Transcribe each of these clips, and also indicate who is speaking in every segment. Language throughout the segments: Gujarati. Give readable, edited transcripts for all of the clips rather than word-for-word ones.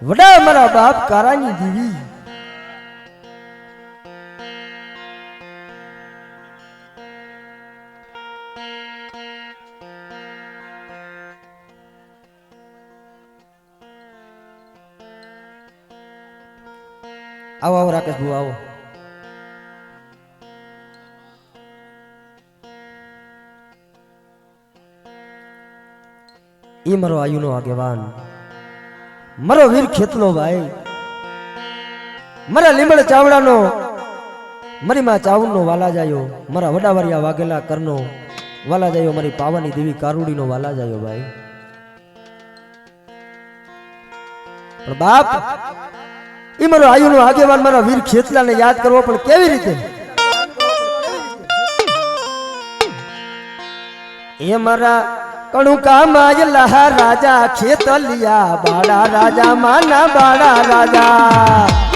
Speaker 1: વડા મારા બાપ કારાની દીવી આવો આવો રાકેશ ભાઈ આવો ઈ મારો આયુનો આગેવાન મારો વીર ખેતનો ભાઈ મારા લીંબડ ચાવડાનો મારી માં ચાવણનો વાલા જાયો મારા વડાવારિયા વાઘેલા કરનો વાલા જાયો મારી પાવાની દેવી કારુડીનો વાલા જાયો ભાઈ પણ બાપ ઈ મારો આયુનો આગેવાન મારા વીર ખેતલાને યાદ કરવો પણ કેવી રીતે એ મારા કણુકા માયલા રાજા ખેતલિયા બાળા રાજા માના બાળા રાજા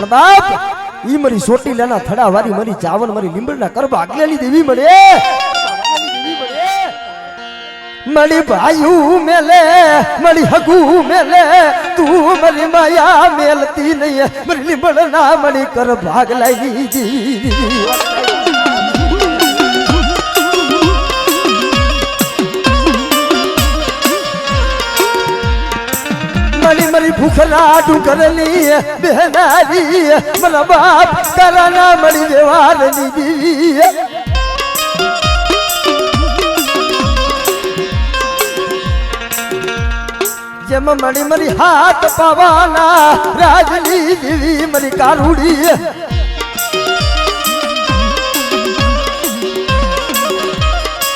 Speaker 1: બાપ ઈ મારી સોટી લેના થડા વારી મારી ચાવન મારી લીંબડના કરબા આગલેલી દેવી મળે મળી ભાઈ મેલે મળી હગુ મેલે તું મારી માયા મેલતી નહીં મારી લીંબડના મળી કર ભાગ લાગી જી મળી મરી ભૂખલા ડુંગરની બેનારી મારા બાપ કરાના મળી વ્યવહારની દીવી જેમ મળી મરી હાથ પાવાના રાજની દીવી મરી કારુડી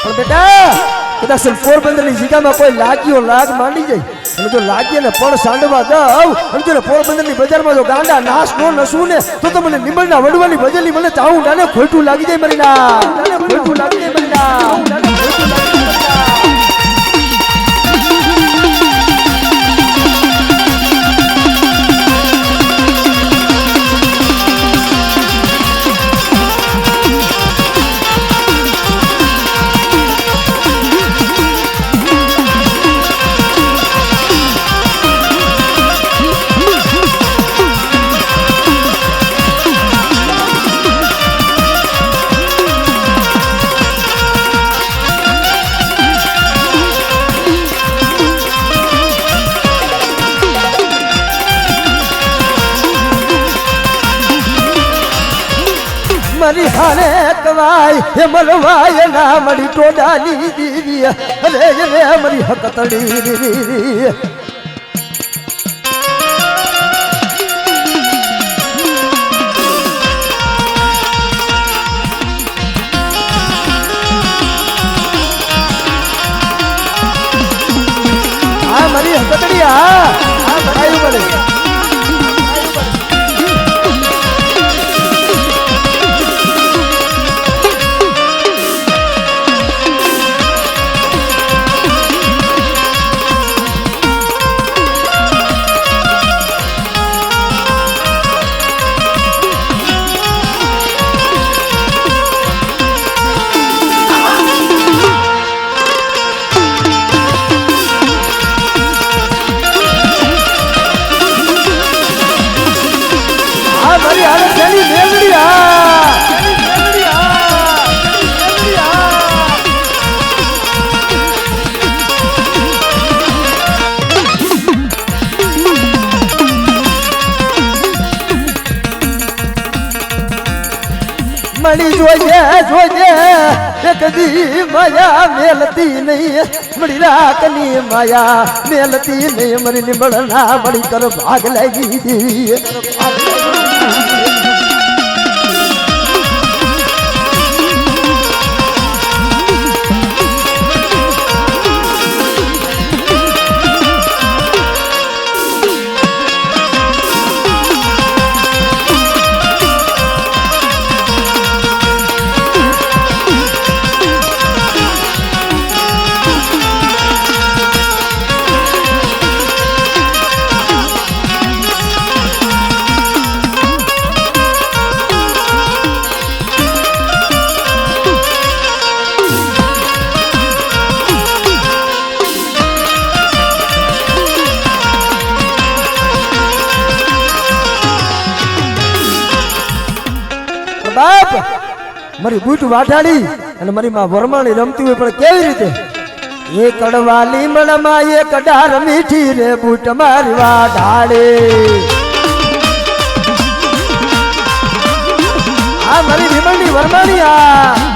Speaker 1: પણ બેટા કદાચ પોરબંદરની જગ્યામાં કોઈ લાગ્યો લાગ માંડી જાય અને જો લાગીએ ને પણ સાંડવા દઉં અને જો પોરબંદરની બજારમાં જો ગાંડા નાશ નો નસું ને તો તમને લીંબડના વડવાની ભજેલી મને ચાવું ડાને ખોટું લાગી જાય મરી ના ખોટું લાગી જાય મરી ના મરી હારે કવાય હે મલવાય ના મરી ટોડાની દીવી અરે રે મરી હકતડી આ મરી હકતડી આ બડાયું બને મળી જોજે જોજે એક દી માયા મેલતી નહીં મળી રાખની માયા મેલતી નહીં મરી નિમળના મળી કર ભાગ લાગી દેવી બાપ મારી બૂટ વાઢાડી અને મારી માં વરમાણી રમતી હોય પણ કેવી રીતે એ કડવા લીમડમાં એક ડાર મીઠી રે બૂટ મારી વાઢાડે આ મારી લીમડની વરમાણી આ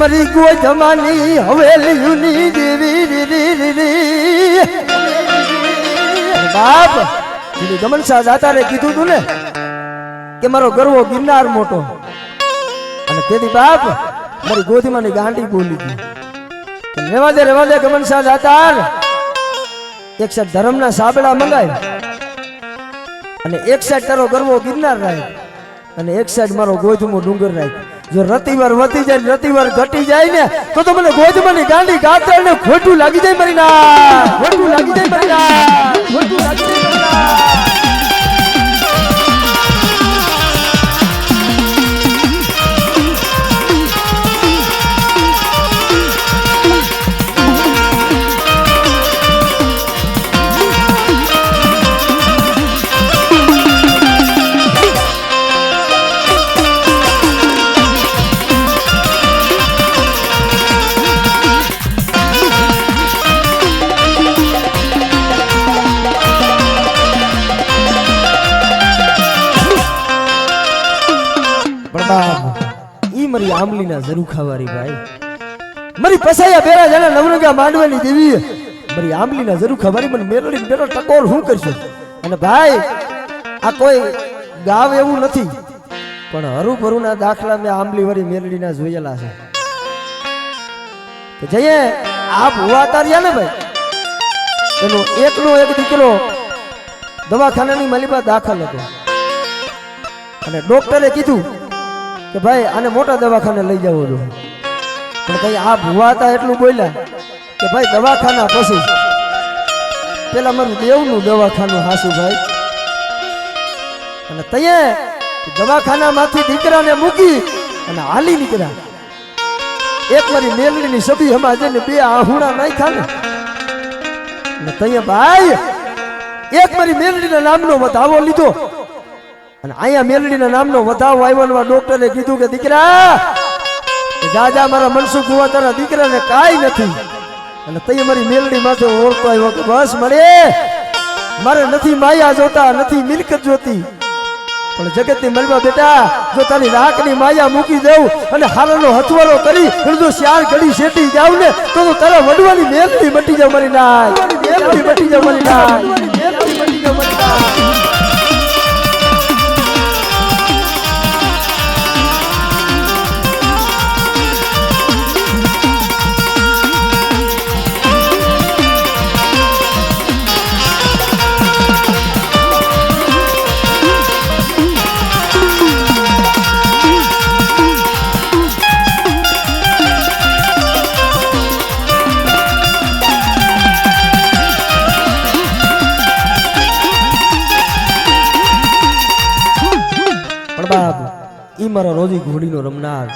Speaker 1: મરી ગો જમાની હવેલીની દેવી બાપ ગમન શાહ દાતારે કીધું તું ને કે મારો ગરવો ગિરનાર મોટો અને તેથી બાપ મારી ગોધીમાંની ગાંડી બોલી હતી રેવા દે ગમન શાહ દાતાર એક સાઈડ ધર્મના સાબડા મંગાય અને એક સાઈડ તારો ગરવો ગિરનાર રાખ અને એક સાઈડ મારો ગોધમો ડુંગર રાખ જો રતિવાર વધી જાય રતિવાર ઘટી જાય ને તો મને ગોધમાની ગાંડી ગાતર ને ખોટું લાગી જાય મરી ના ખોટું લાગી જાય મરી ના ખોટું લાગી જાય મરી ના ઈ મરી આમલીના જરૂર ખાવારી ભાઈ મરી પસાયા બેરા જણા નવરંગા માંડવાની દેવી મરી આમલીના જરૂર ખાવારી મને મેરડી બેરો ટકોર હું કરશે અને ભાઈ આ કોઈ ગાવ એવું નથી પણ હરુભરુના દાખલા મેં આમલી વાળી મેરડીના જોયેલા છે કે જઈએ આપ હુવા તાર્યા ને ભાઈ એનો એકનો એક દીકરો દવાખાનાની માલિબા દાખલ હતો અને ડોક્ટરે કીધું કે ભાઈ આને મોટા દવાખાને લઈ જવો જોઈએ પણ કઈ આ ભુવા હતા એટલું બોલ્યા કે ભાઈ દવાખાના પછી પેલા મારું દેવનું દવાખાનું હાસું ભાઈ અને તયે દવાખાનામાંથી દીકરાને મૂકી અને હાલી નીકળ્યા એક મારી મેલડીની સભી હમા જઈને બે આહુણા નાખ્યા ને તયે ભાઈ એક મારી મેલડીના નામનો વધાવો લીધો અને અહીંયા મેલડીના નામનો વધાવો આવ્યો ડોક્ટરે કીધું કે દીકરા જાજા મારા મનસુખ હુવા તારા દીકરાને કાંઈ નથી અને તઈ મારી મેલડી માથે ઓળખો આવ્યો કે બસ મળે મારે નથી માયા જોતા નથી મિલકત જોતી પણ જગતની મલમાં બેટા જો તારી રાખની માયા મૂકી દઉં અને હારનો હથવારો કરી જો શ્યાર ઘડી શેટી જાવ ને તો તારા વડવાની મેલની મટી જાવ મારી નાય મેલની મટી જાવ મારી નાય મેલની મટી જાવ મારી નાય મારા રોજી ઘોડીનો રમનાર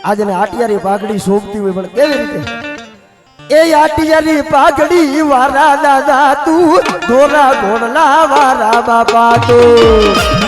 Speaker 1: આજે ને આટિયારી પાઘડી શોભતી હોય પણ કેવી રીતે એ આટિયારી પાઘડી વારા દાદા તું દોરા ઘોડલા વારા બાપા તું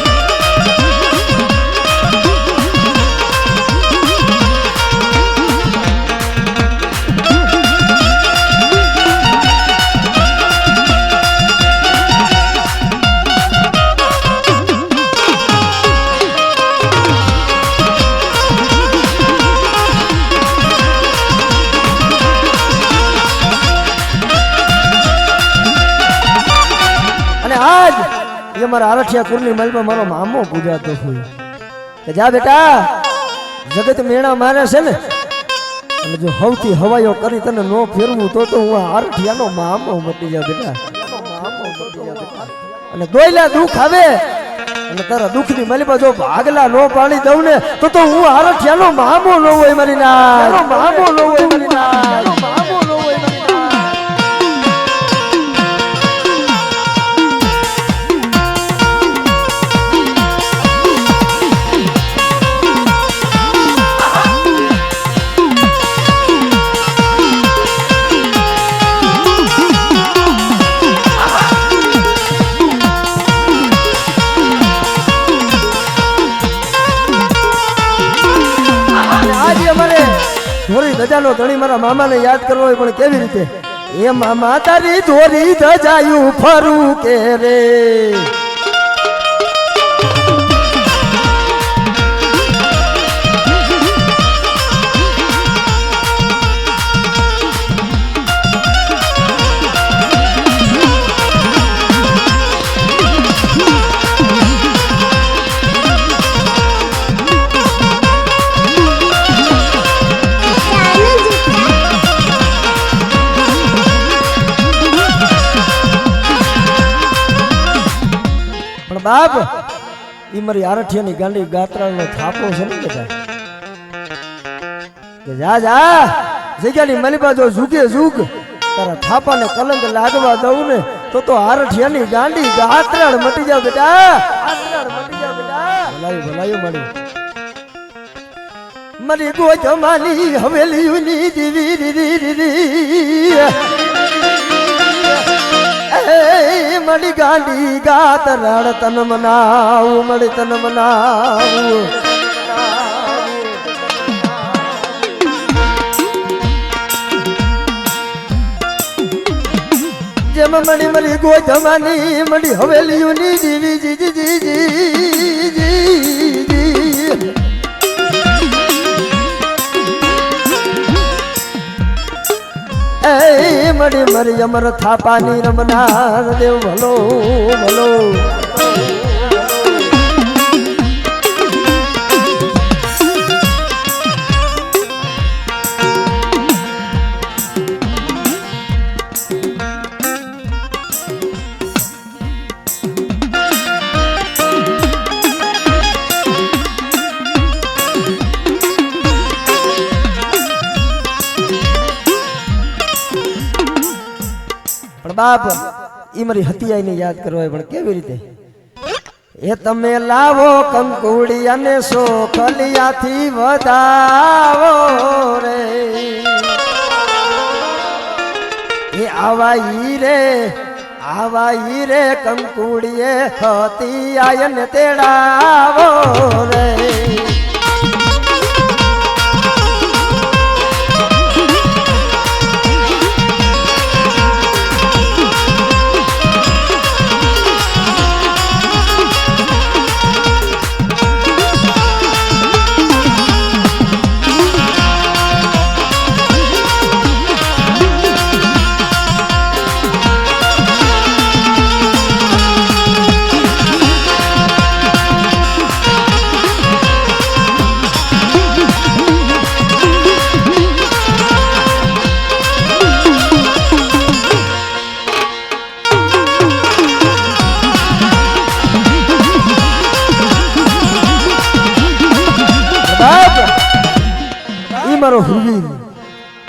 Speaker 1: મારા આરઠિયા કુરની મલમાં મારો મામો પૂજાતો હોય કે જા બેટા જગત મેણા મારે છે ને અને જો હવથી હવાયો કરી તને નો ફેરવું તો હું આરઠિયાનો મામો મટી જા બેટા અને દોયલા દુઃખ આવે અને તારા દુઃખની મલમાં જો ભાગલા નો પાડી દઉં ને તો હું આરઠિયાનો મામો નો હોય મારી ના મામો નો હોય મારી ના મામો નો હોય મારી ના ધોરી ધજાનો ધણી મારા મામાને યાદ કરવો હોય પણ કેવી રીતે એ મામા તારી ધોરી ધજાયું ફરું કે રે બાપ ઈ મારી આરઠિયાની ગાંડી ગાત્રાનો થાપો છે ને બેટા કે જા જા જગ્યાની મલિબા જો ઝૂકે ઝૂક તારા થાપાને કલંક લાગવા દઉં ને તો આરઠિયાની ગાંડી ગાત્રાળ મટી જાવ બેટા ગાત્રાળ મટી જાવ બેટા ભલાયું ભલાયું મળી મારી ગોજમાની હવેલીની દીવી દીદી મળી ગાંડી ગાત રાણ તન મનાવું મળી તન મનાવું જેમ મળી મળી ગોજમાની મળી હવેલીઓની જીવી જી જી જી એ મળી મરી અમર થાપાની રમનાર દેવ ભલો ભલો બાપ ઈ મારી હતિયાઈને યાદ કરવા પણ કેવી રીતે એ તમે લાવો કંકુડિયાને સોખલિયાથી વધાવો રે એ આવાઈ રે કંકુડીએ હતિયાને તેડાવો રે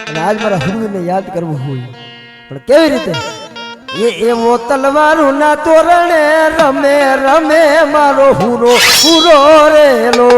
Speaker 1: અને આજ મારા હુરવીરને યાદ કરવું હોય પણ કેવી રીતે એવો તલવારું ના તોરણે રમે રમે મારો હુરો હુરો રેલો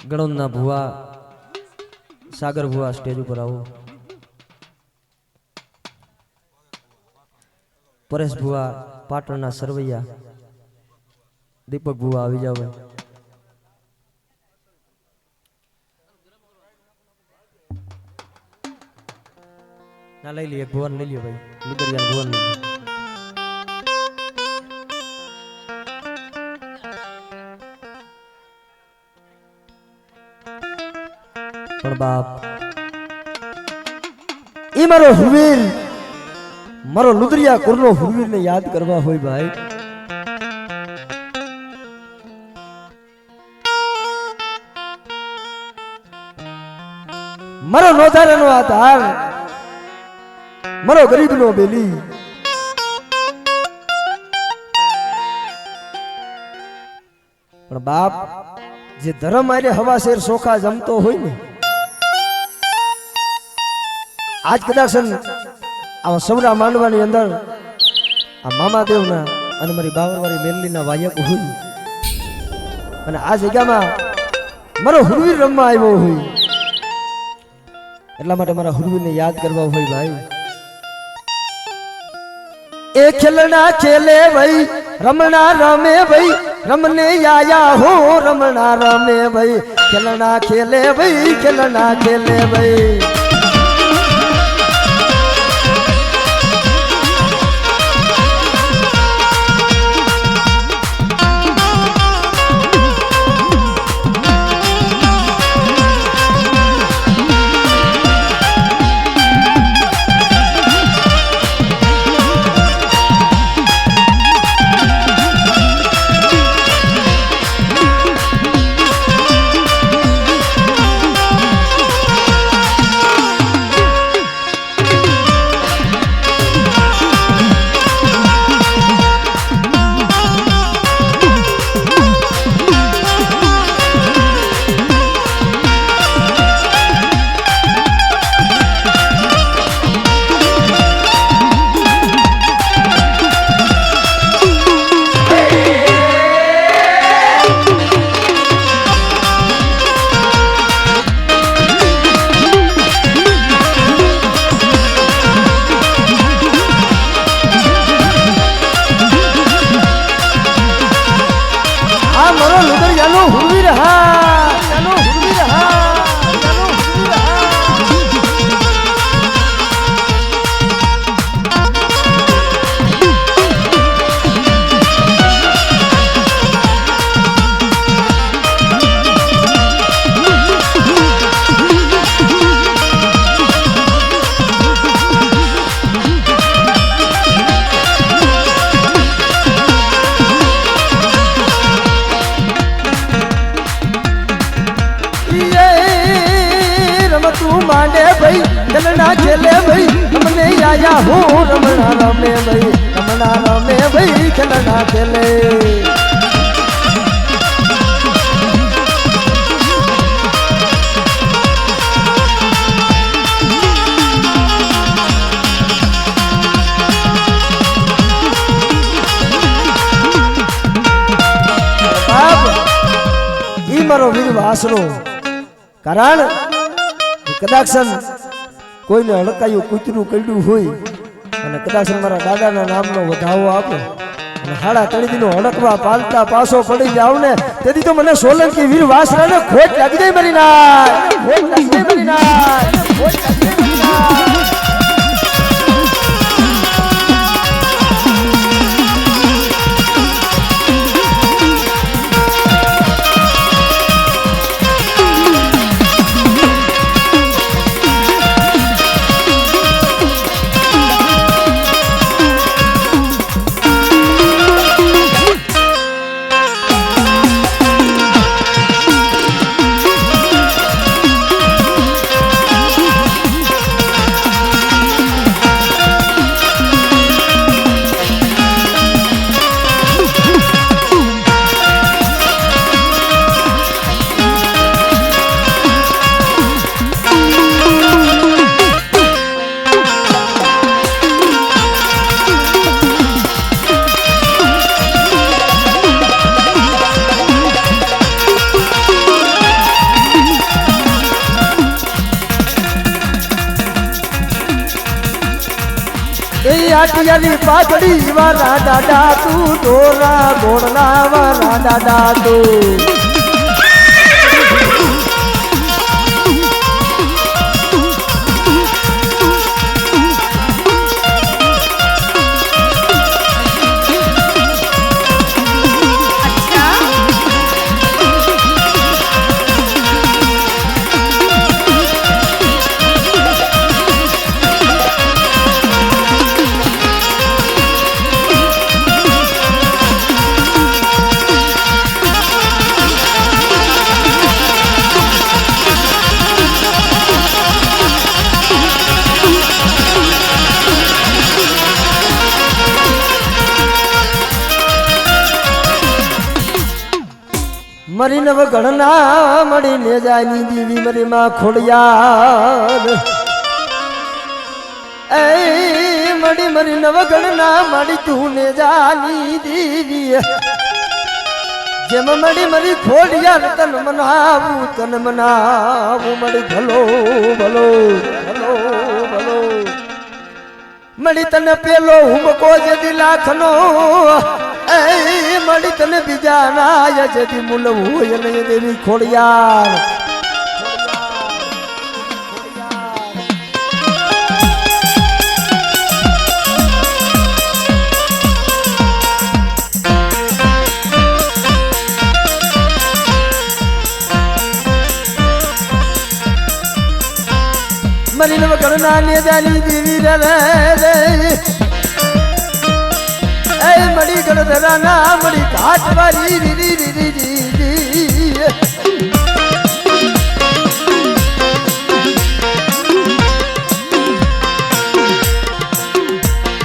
Speaker 1: ગણોદના ભુવા સાગર ભુવા સ્ટેજ ઉપર આવો પરેશ ભુવા પાટણના સરવૈયા દીપક ભુવા આવી જાવ ના લઈ લઈએ ભુવન લઈ લ્યો ભાઈ લુગરિયા ભુવન લઈ લ્યો પણ બાપ એ મારો હુરવીર મારો લુદરિયા કુરનો હુરવીર ને યાદ કરવા હોય ભાઈ મારો નોધારાનો આધાર મારો ગરીબનો બેલી પણ બાપ જે ધર્મ આરે હવા શેર સોખા જમતો હોય ને આજ કદાચ આવા સૌરા માંડવાની અંદર આ મામાદેવના અને મારી બાવરવાળી મેરલીના વાયક હોય અને આ જગ્યામાં મારો હુરવીર રમવા આવ્યો હોય એટલા માટે મારા હુરવીરને યાદ કરવા હોય ભાઈ એ ખેલના ખેલે ભાઈ રમણા રમે ભાઈ રમને આયા હો રમણા રમે ભાઈ ખેલના ખેલે ભાઈ ખેલના ખેલે ભાઈ માંડે ભાઈ ખેલના ખેલે ભાઈ અમને આયા હો રમણા રમે ભાઈ રમણા રમે ભાઈ ખેલના ખેલે વીર વાસનો કારણ કદાચ કોઈને હડકાયું કૂતરું કર્યું હોય અને કદાચ મારા દાદાના નામનો વધાવો આપો અને હાડા તળીનો હડકવા પાલતા પાછો પડી જાવ ને તેથી તો મને સોલંકી વીર વાસરાને ખોટ લાગી જાય મરી ના ખોટ લાગી જાય મરી ના ખોટ લાગી જાય મરી ના આટિયાની પાઘડી વાળા દાદા તું ડોરા ગોળના વાળા દાદા તું મરી નવ ગણના મળીને જાયની દીવી મરી માં ખોડિયાર એ મરી નવ ગણના મળી તું ને જાની દીવી જેમ મરી ખોડિયાર તન મનાવું મળી ભલો ભલો ભલો ભલો મળી તને પેલો હુમકો જદી લાખનો મળી તને બીજા ના જદી મુલવું હોય ને દેવી ખોડિયાર મરી નવ ગણના ને જાની દેવી રે મળી ગણધરા ના મળી ઘાટવાળી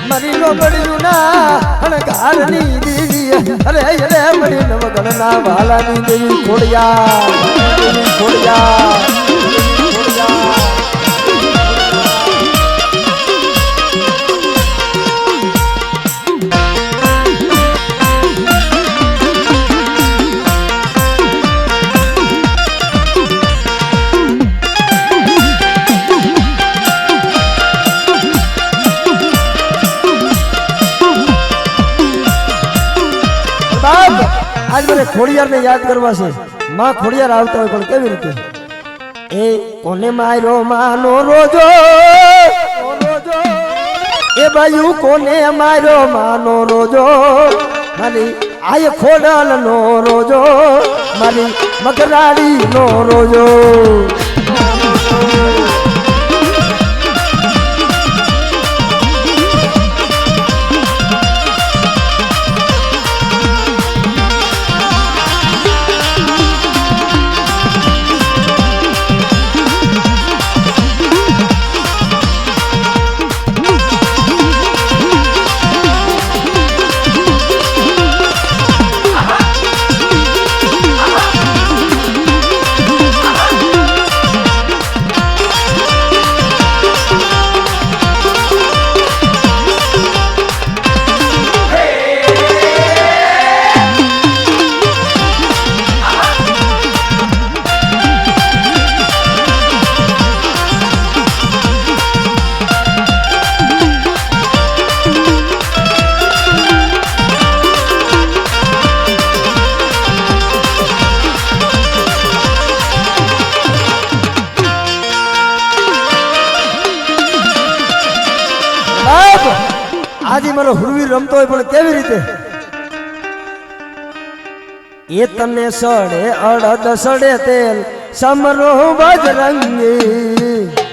Speaker 1: મરી નો મળ્યું ના અણગારની દેવી અરે અરે મળી નવ ગણના વાલાની દેવી ખોડિયાર આજ મને ખોડિયાર ને યાદ કરવા છે માં ખોડિયાર આવતા હોય પણ કેવી રીતે એ કોને માર્યો માનો રોજો એ બાયુ કોને માર્યો માનો રોજો મારી આય ખોડલ નો રોજો મારી મગરાડી નો રોજો મારો હુરવીર રમતો હોય પણ કેવી રીતે એ તને સડે અડદ સડે તેલ સમરો બજરંગી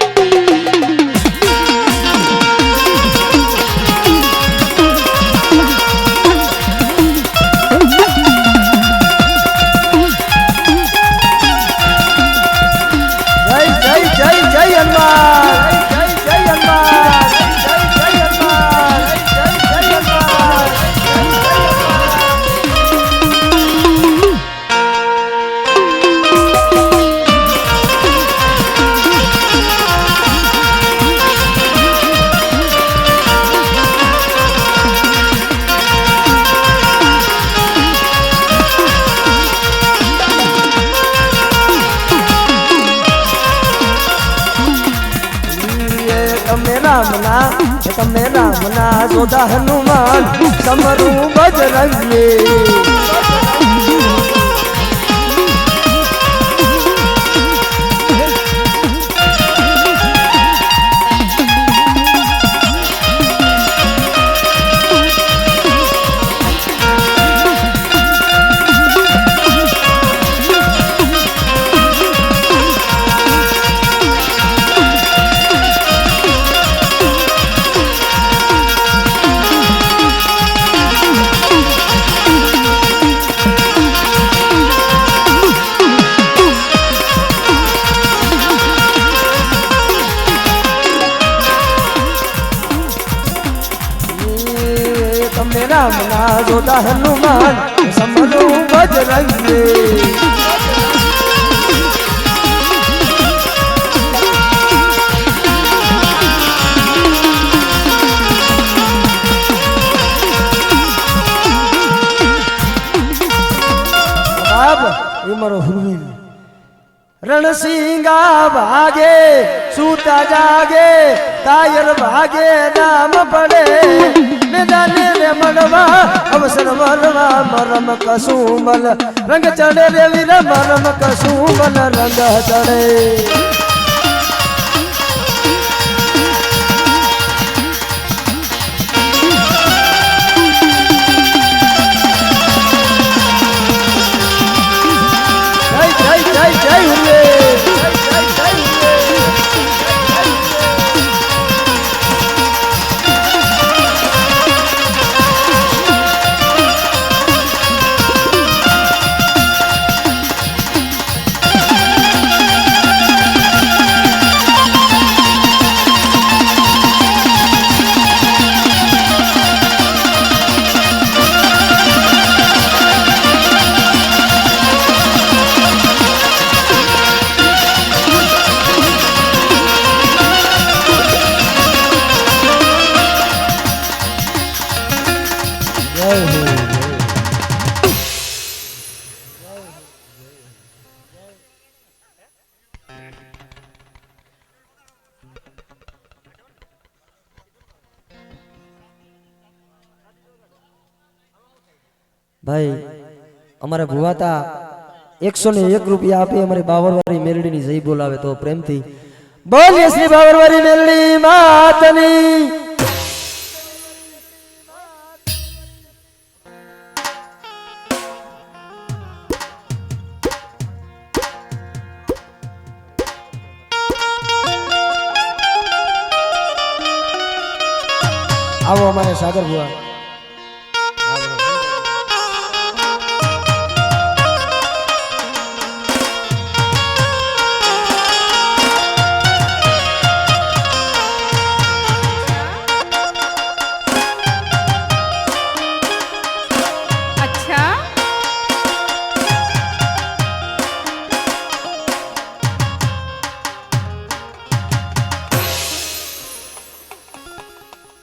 Speaker 1: તમે રામના જોધા હનુમાન સમરું બજરંગી રામના જોધા હનુમાન સમરું બજરંગી એ મારો હુરવીર રણસિંગા ભાગે સૂતા જાગે કાયર ભાગે નામ પડે મેદાને રે મળવા અવસર મળવા મરમ કસુમલ રંગ ચડે રે વીર મરમ કસુમલ રંગ ચડે ભાઈ અમારે ભુવાતા 101 રૂપિયા આપી અમારી બાવરવારી મેલડીની જય બોલાવે તો પ્રેમથી બોલીએ શ્રી બાવરવારી મેલડી માતની આવો અમારે સાગર ભુવા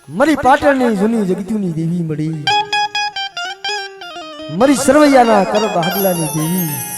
Speaker 1: मरी पाटणनी जूनी जगत्यूनी देवी मड़ी मरी सरवैयाना कर भागलानी देवी